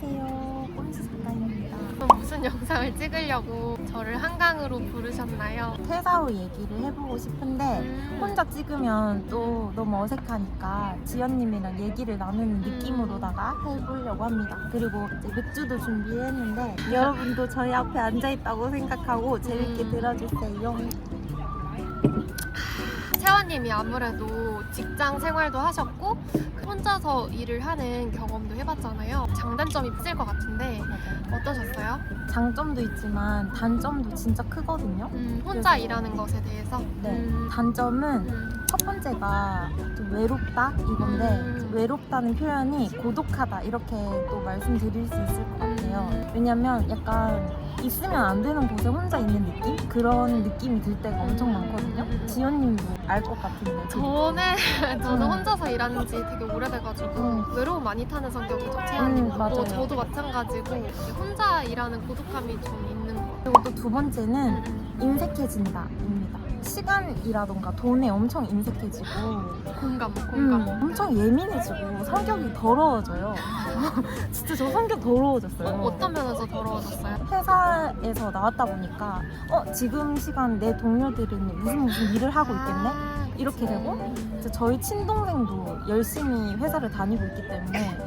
안녕하세요. 꼼수 작가입니다. 무슨 영상을 찍으려고 저를 한강으로 부르셨나요? 퇴사 후 얘기를 해보고 싶은데 혼자 찍으면 또 너무 어색하니까 지연님이랑 얘기를 나누는 느낌으로다가 해보려고 합니다. 그리고 이제 맥주도 준비했는데 여러분도 저희 앞에 앉아있다고 생각하고 재밌게 들어주세요. 채원님이 아무래도 직장 생활도 하셨고 혼자서 일을 하는 경험도 해봤잖아요. 장단점이 있을 것 같은데 어떠셨어요? 장점도 있지만 단점도 진짜 크거든요. 혼자 그래서- 일하는 것에 대해서? 네. 단점은 첫 번째가 좀 외롭다 이건데 외롭다는 표현이 고독하다 이렇게 또 말씀드릴 수 있을 것 같아요. 왜냐면 약간 있으면 안 되는 곳에 혼자 있는 느낌? 그런 느낌이 들 때가 엄청 많거든요. 지연님도 알 것 같은데. 저는 혼자서 일한 지 되게 오래돼가지고 외로움 많이 타는 성격이죠, 채원님. 맞아요. 저도 마찬가지고 혼자 일하는 고독감이 좀 있는 것 같아요. 그리고 또 두 번째는 인색해진다입니다. 시간이라던가 돈에 엄청 인색해지고 공감. 엄청 예민해지고 성격이 더러워져요. 진짜 저 성격 더러워졌어요. 어떤 면에서 더러워졌어요? 회사에서 나왔다 보니까 지금 시간 내 동료들은 무슨 일을 하고 있겠네? 이렇게 되고 이제 저희 친동생도 열심히 회사를 다니고 있기 때문에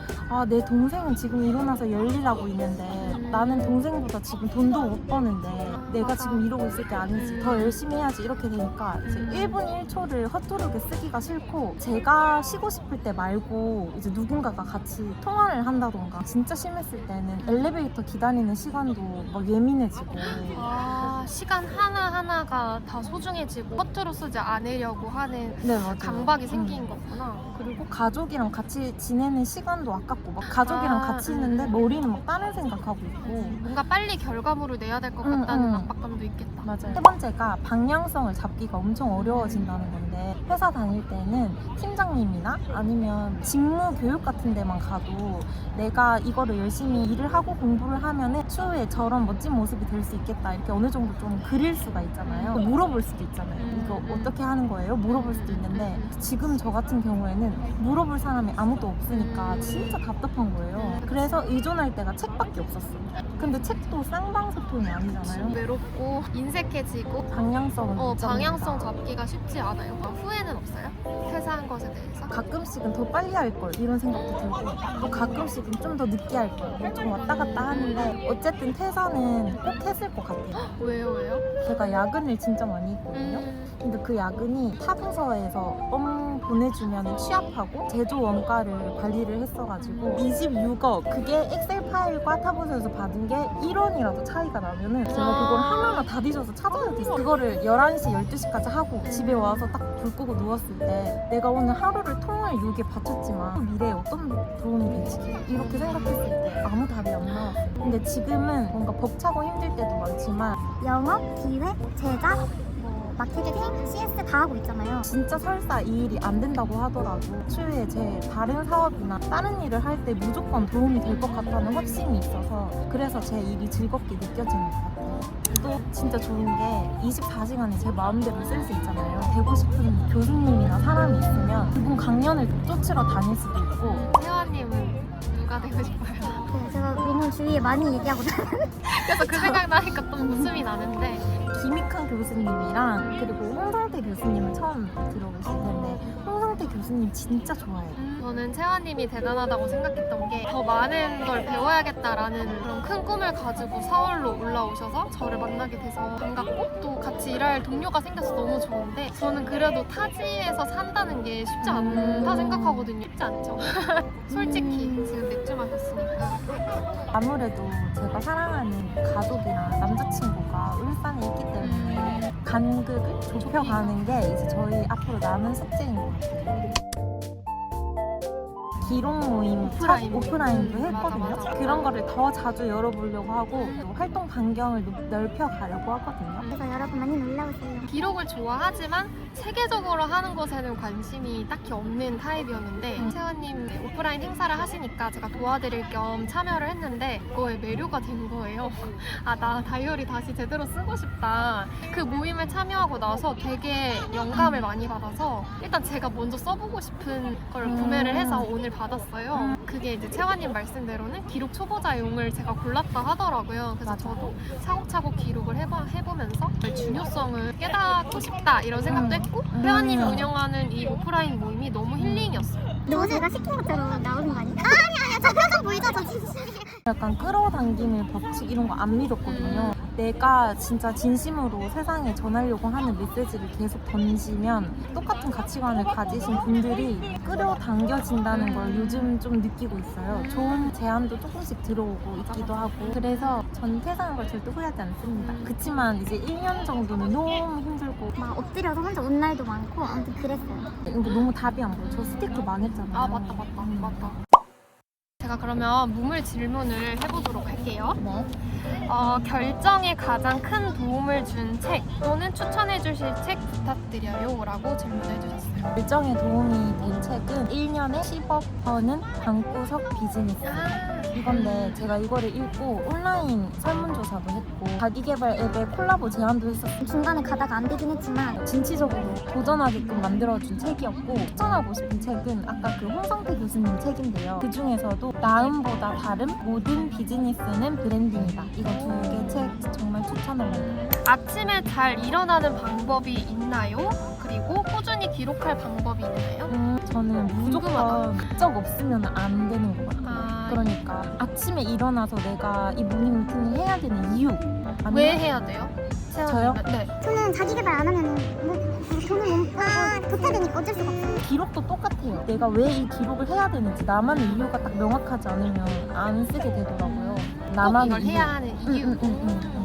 내 동생은 지금 일어나서 열일하고 있는데 나는 동생보다 지금 돈도 못 버는데 내가 지금 이러고 있을 게 아니지, 더 열심히 해야지, 이렇게 되니까 이제 1분 1초를 헛되게 쓰기가 싫고 제가 쉬고 싶을 때 말고 이제 누군가가 같이 통화를 한다던가 진짜 심했을 때는 엘리베이터 기다리는 시간도 막 예민해지고 시간 하나하나가 다 소중해지고 허투루 쓰지 않으려고 하는 네, 맞아요. 강박이 생긴 거구나. 그리고 가족이랑 같이 지내는 시간도 아깝고 막 가족이랑 같이 있는데 머리는 막 다른 생각하고 있고 뭔가 빨리 결과물을 내야 될 것 같다는 압박감도 있겠다. 맞아요. 세 번째가 방향성을 잡기가 엄청 어려워진다는 건데 회사 다닐 때는 팀장님이나 아니면 직무 교육 같은 데만 가도 내가 이거를 열심히 일을 하고 공부를 하면은 추후에 저런 멋진 모습이 될 수 있겠다 이렇게 어느 정도 좀 그릴 수가 있잖아요. 물어볼 수도 있잖아요. 이거 어떻게 하는 거예요? 물어볼 수도 있는데 지금 저 같은 경우에는 물어볼 사람이 아무도 없으니까 진짜 답답한 거예요. 그래서 의존할 때가 책밖에 없었어요. 근데 책도 쌍방소통이 아니잖아요. 외롭고 인색해지고 방향성은 못 잡는다. 방향성 잡기가 쉽지 않아요. 후회는 없어요? 퇴사한 것에 대해서? 가끔씩은 더 빨리 할 걸 이런 생각도 들고 또 가끔씩은 좀 더 늦게 할 걸 좀 왔다 갔다 하는데 어쨌든 퇴사는 꼭 했을 것 같아요. 왜요? 제가 야근을 진짜 많이 했거든요. 근데 그 야근이 타부서에서 보내주면 취합하고 제조 원가를 관리를 했어가지고 26억 그게 엑셀 파일과 타부서에서 받은 게 1원이라도 차이가 나면은 제가 그걸 하나하나 다 뒤져서 찾아야 됐어요. 그거를 11시, 12시까지 하고 집에 와서 딱 불 끄고 누웠을 때 내가 오늘 하루를 통을 여기에 바쳤지만 미래에 어떤 도움이 되지? 이렇게 생각했을 때 아무 답이 안 나왔어요. 근데 지금은 뭔가 벅차고 힘들 때도 많지만 영업, 기획, 제작, 마케팅, CS 다 하고 있잖아요. 진짜 설사 이 일이 안 된다고 하더라도 추후에 제 다른 사업이나 다른 일을 할 때 무조건 도움이 될 것 같다는 확신이 있어서 그래서 제 일이 즐겁게 느껴지는 것 같아요. 또 진짜 좋은 게 24시간에 제 마음대로 쓸 수 있잖아요. 되고 싶은 교수님이나 사람이 있으면 그분 강연을 쫓으러 다닐 수도 있고. 채원님은 누가 되고 싶어요? 네, 제가 너무 주위에 많이 얘기하거든요. 그래서 그 생각나니까 또 웃음이 나는데 김익환 교수님이랑 그리고 홍성태 교수님을 처음 들어보실 텐데 홍성태 교수님 진짜 좋아해요. 저는 채원님이 대단하다고 생각했던 게 더 많은 걸 배워야겠다라는 그런 큰 꿈을 가지고 서울로 올라오셔서 저를 만나게 돼서 반갑고 또 같이 일할 동료가 생겨서 너무 좋은데 저는 그래도 타지에서 산다는 게 쉽지 않다 생각하거든요. 쉽지 않죠? 솔직히 지금 맥주 마셨으니까 아무래도 제가 사랑하는 가족이나 남자친구가 울산에 있기 때문에 간극을 좁혀가는 게 이제 저희 앞으로 남은 숙제인 것 같아요. 기록 모임 오프라인도 했거든요. 맞아. 그런 거를 더 자주 열어보려고 하고 또 활동 반경을 넓혀가려고 하거든요. 그래서 여러분 많이 놀러오세요. 기록을 좋아하지만 체계적으로 하는 것에는 관심이 딱히 없는 타입이었는데 채원님 오프라인 행사를 하시니까 제가 도와드릴 겸 참여를 했는데 그거에 매료가 된 거예요. 나 다이어리 다시 제대로 쓰고 싶다. 그 모임을 참여하고 나서 되게 영감을 많이 받아서 일단 제가 먼저 써보고 싶은 걸 구매를 해서 오늘 받았어요. 그게 이제 채화님 말씀대로는 기록 초보자용을 제가 골랐다 하더라고요. 그래서 맞아. 저도 차곡차곡 기록을 해보면서 중요성을 깨닫고 싶다 이런 생각도 했고 채화님이 운영하는 이 오프라인 모임이 너무 힐링이었어요. 너 제가 시킨 것처럼 나오는 거 아니야? 아니야, 저 표정 보이죠? 저 진짜. 약간 끌어당기는 법칙 이런 거 안 믿었거든요. 내가 진짜 진심으로 세상에 전하려고 하는 메시지를 계속 던지면 똑같은 가치관을 가지신 분들이 끌어당겨진다는 걸 요즘 좀 느끼고 있어요. 좋은 제안도 조금씩 들어오고 있기도 하고 그래서 전 퇴사한 걸 절대 후회하지 않습니다. 그치만 이제 1년 정도는 너무 힘들고 막 엎드려서 혼자 온 날도 많고 아무튼 그랬어요. 근데 너무 답이 안 보여. 저 스티커 망했잖아요. 아 맞다. 제가 그러면 무물 질문을 해보도록 할게요. 네. 결정에 가장 큰 도움을 준 책 또는 추천해 주실 책 부탁드려요 라고 질문해 주셨어요. 결정에 도움이 된 책은 1년에 10억 버는 방구석 비즈니스. 이건데 제가 이거를 읽고 온라인 설문조사도 했고 자기개발 앱에 콜라보 제안도 했었어요. 중간에 가다가 안 되긴 했지만 진취적으로 도전하게끔 만들어준 책이었고 추천하고 싶은 책은 아까 그 홍성태 교수님 책인데요. 그 중에서도 나음보다 다름 모든 비즈니스는 브랜딩이다. 이거 두 개 책 정말 추천합니다. 아침에 잘 일어나는 방법이 있나요? 그리고 꾸준히 기록할 방법이 있나요? 저는 무조건 목적 없으면 안 되는 것 같아요. 그러니까 아침에 일어나서 내가 이 모닝 루틴을 해야 되는 이유 아니면 왜 해야 돼요? 저요? 네. 저는 자기 개발 안 하면은 뭐 돈을 못 벌고 도태되니까 어쩔 수가 없어요. 기록도 똑같아요. 내가 왜 이 기록을 해야 되는지 나만의 이유가 딱 명확하지 않으면 안 쓰게 되더라고요. 꼭 나만의 이걸 이유. 해야 하는 이유. 좋다.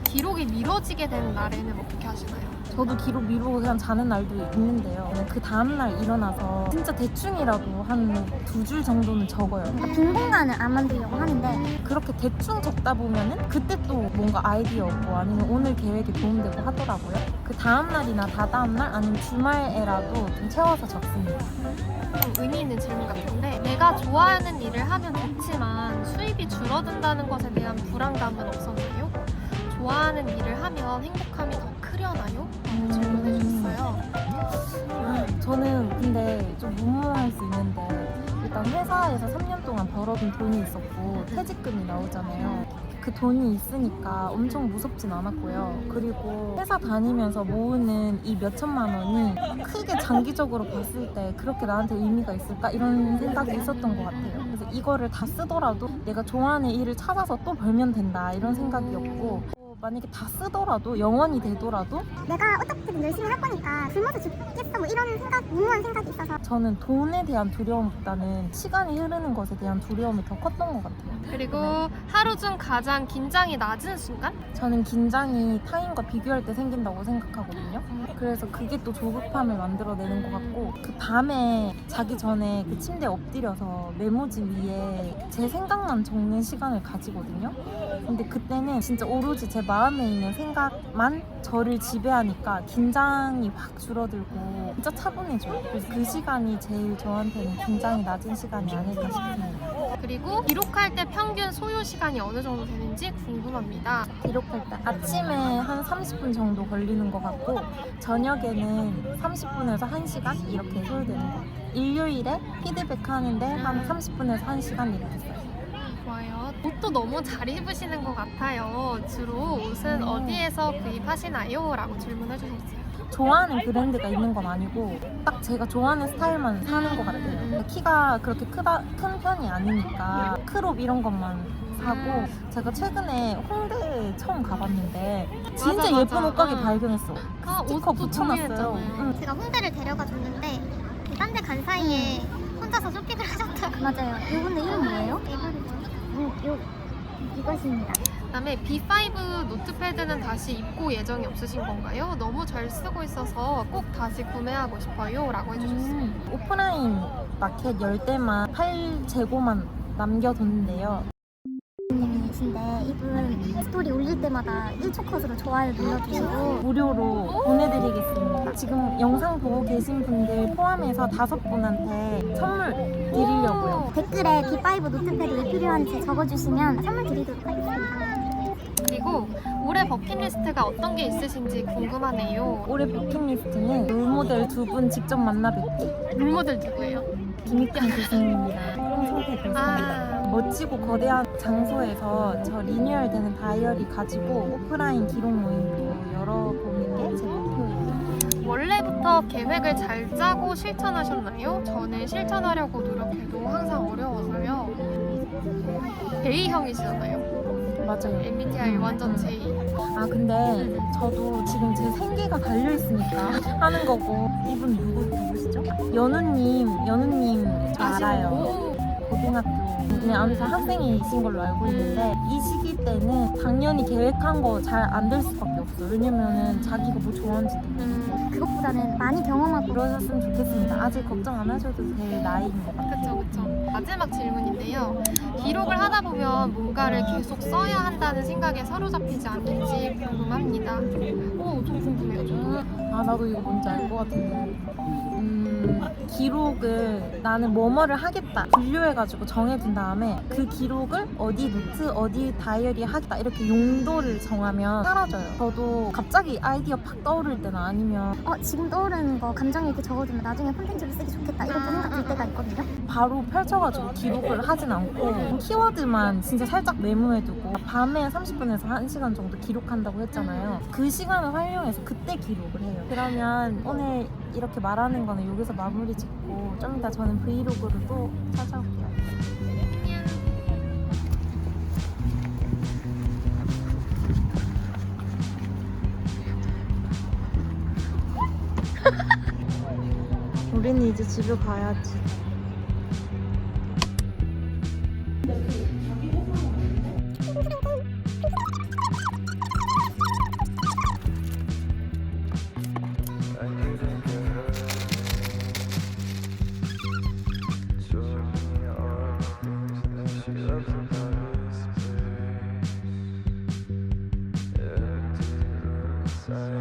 기록이 미뤄지게 되는 날에는 어떻게 하시나요? 저도 기록 미루고 그냥 자는 날도 있는데요. 그 다음날 일어나서 진짜 대충이라도 한 2줄 정도는 적어요. 빈 공간을 안 만들려고 하는데 그렇게 대충 적다 보면은 그때 또 뭔가 아이디어 얻고 아니면 오늘 계획에 도움되고 하더라고요. 그 다음날이나 다다음날 아니면 주말에라도 좀 채워서 적습니다. 좀 의미 있는 질문 같은데 내가 좋아하는 일을 하면 좋지만 수입이 줄어든다는 것에 대한 불안감은 없었나요? 좋아하는 일을 하면 행복함이 더 크려나요? 라고 질문해 주셨어요. 저는 근데 좀 무모할 수 있는데 일단 회사에서 3년 동안 벌어둔 돈이 있었고 퇴직금이 나오잖아요. 그 돈이 있으니까 엄청 무섭진 않았고요. 그리고 회사 다니면서 모으는 이 몇천만 원이 크게 장기적으로 봤을 때 그렇게 나한테 의미가 있을까? 이런 생각이 있었던 것 같아요. 그래서 이거를 다 쓰더라도 내가 좋아하는 일을 찾아서 또 벌면 된다 이런 생각이었고 만약에 다 쓰더라도 영원이 되더라도 내가 어떻게든 열심히 할 거니까 굶어서 죽겠어 뭐 이런 생각, 무모한 생각이 있어서 저는 돈에 대한 두려움보다는 시간이 흐르는 것에 대한 두려움이 더 컸던 것 같아요. 그리고 하루 중 가장 긴장이 낮은 순간? 저는 긴장이 타인과 비교할 때 생긴다고 생각하거든요. 그래서 그게 또 조급함을 만들어내는 것 같고 그 밤에 자기 전에 그 침대에 엎드려서 메모지 위에 제 생각만 적는 시간을 가지거든요. 근데 그때는 진짜 오로지 제 마음에 있는 생각만 저를 지배하니까 긴장이 확 줄어들고 진짜 차분해져요. 그래서 그 시간이 제일 저한테는 긴장이 낮은 시간이 아닐까 싶습니다. 그리고 기록할 때 평균 소요 시간이 어느 정도 되는지 궁금합니다. 기록할 때 아침에 한 30분 정도 걸리는 것 같고 저녁에는 30분에서 1시간 이렇게 소요되는 것 같아요. 일요일에 피드백 하는데 한 30분에서 1시간 이렇게 써요. 좋아요. 옷도 너무 잘 입으시는 것 같아요. 주로 옷은 어디에서 구입하시나요? 라고 질문해 주셨어요. 좋아하는 브랜드가 있는 건 아니고 딱 제가 좋아하는 스타일만 사는 것 같아요. 키가 그렇게 큰 편이 아니니까 크롭 이런 것만 사고 제가 최근에 홍대에 처음 가봤는데 진짜 맞아, 예쁜 맞아. 옷가게 응. 발견했어. 스티커 옷도 붙여놨어요. 동일했잖아요. 제가 홍대를 데려가 줬는데 딴 데 간 사이에 혼자서 쇼핑을 하셨다고. 맞아요. 이분의 이름 뭐예요? 이것입니다. 그다음에 B5 노트패드는 다시 입고 예정이 없으신 건가요? 너무 잘 쓰고 있어서 꼭 다시 구매하고 싶어요 라고 해주셨어요. 오프라인 마켓 10대만 8재고만 남겨뒀는데요. 님이신데 이분 스토리 올릴 때마다 1초 컷으로 좋아요 눌러주시고 무료로 보내드리겠습니다. 지금 영상 보고 계신 분들 포함해서 5분한테 선물 드리려고요. 댓글에 B5 노트패드 왜 필요한지 적어주시면 선물 드리도록 하겠습니다. 그리고 올해 버킷리스트가 어떤 게 있으신지 궁금하네요. 올해 버킷리스트는 롤모델 2분 직접 만나 뵙기. 롤모델 누구예요? 김익경 교수님이랑 소개됐습니다. 아. 멋지고 거대한 장소에서 저 리뉴얼되는 다이어리 가지고 오프라인 기록 모임도 열어보는 게 제 목표예요. 원래부터 계획을 잘 짜고 실천하셨나요? 저는 실천하려고 노력해도 항상 어려워서요. A형이시잖아요. 맞아요. MBTI 완전 J. 아 근데 저도 지금 제 생계가 달려 있으니까 하는 거고. 이분 누구시죠? 연우님 저 알아요. 오. 고등학교 그냥 아무튼 학생이신 걸로 알고 있는데 이 시기 때는 당연히 계획한 거 잘 안 될 수밖에 없어요. 왜냐면은 자기가 뭐 좋아하는지도 모르고. 그것보다는 많이 경험하고 그러셨으면 좋겠습니다. 아직 걱정 안 하셔도 될 나이인 것 같아요. 그쵸. 마지막 질문인데요. 기록을 하다 보면 뭔가를 계속 써야 한다는 생각에 사로잡히지 않는지 궁금합니다. 오, 좀 궁금해요. 아 나도 이거 뭔지 알 것 같은데 기록을 나는 뭐뭐를 하겠다 분류해가지고 정해둔 다음에 그 기록을 어디 노트 어디 다이어리에 하겠다 이렇게 용도를 정하면 사라져요. 저도 갑자기 아이디어 팍 떠오를 때나 아니면 지금 떠오르는 거 감정 이렇게 적어두면 나중에 콘텐츠로 쓰기 좋겠다 이렇게 생각 들 때가 있거든요. 바로 펼쳐가지고 기록을 하진 않고 키워드만 진짜 살짝 메모해두고 밤에 30분에서 1시간 정도 기록한다고 했잖아요. 그 시간을 활용해서 그때 기록을 해요. 그러면 오늘 이렇게 말하는 거는 여기서 마무리 짓고 좀 이따 저는 브이로그로 또 찾아올게요. 우리는 이제 집에 가야지. Side